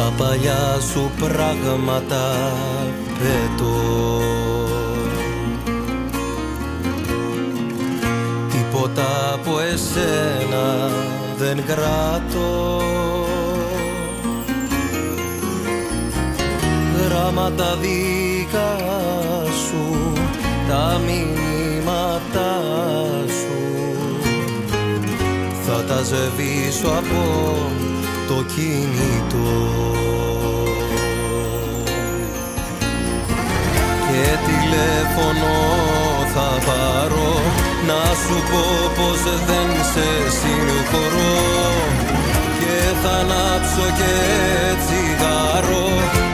τα παλιά σου πράγματα πέτω. Τίποτα από εσένα δεν κράτω. Γράμματα δικά σου, τα μηνύματά σου, θα τα σβήσω από το κινητό. Και τηλέφωνο θα πάρω να σου πω πως δεν σε συγχωρώ. Και θα ανάψω και τσιγάρο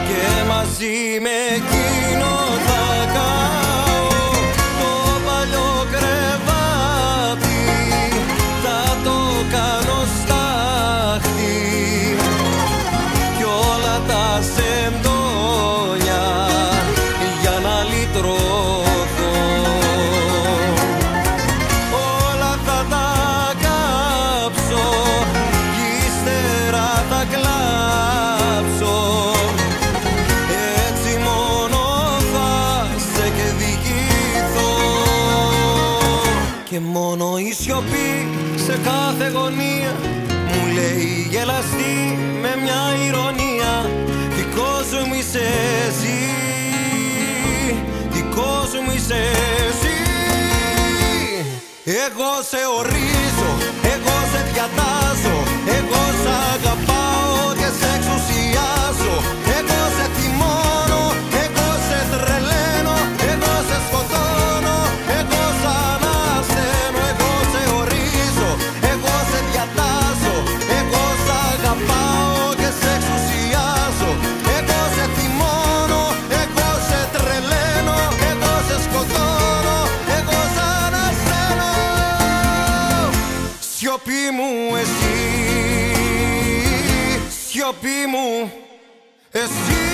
και μαζί με εκείνο θα κάω. Το παλιό κρεβάτι θα το κάνω στάχτη κι όλα τα σεντόνια για να λυτρωθώ. Όλα θα τα κάψω κι ύστερα θα κλάψω. Έτσι μόνο θα σε εκδικηθώ. Και μόνο η σιωπή σε κάθε γωνία μου λέει γελαστή με μια ηρωνία, δικός μου είσαι εσύ, δικός μου είσαι εσύ. Εγώ σε ορίζω, εγώ σε διατάζω, εγώ σ' αγαπάω και σε εξουσιάζω. Εγώ σε θυμώνω, εγώ σε τρελαίνω, εγώ σε σκοτώνω, εγώ σ' ανασταίνω. Εγώ σε ορίζω, εγώ σε διατάζω, εγώ σ' αγαπάω και σε εξουσιάζω. Εγώ σε θυμώνω, εγώ σε τρελαίνω, εγώ σε σκοτώνω, εγώ σ' ανασταίνω. Σιωπή μου εσύ, σιωπή μου εσύ.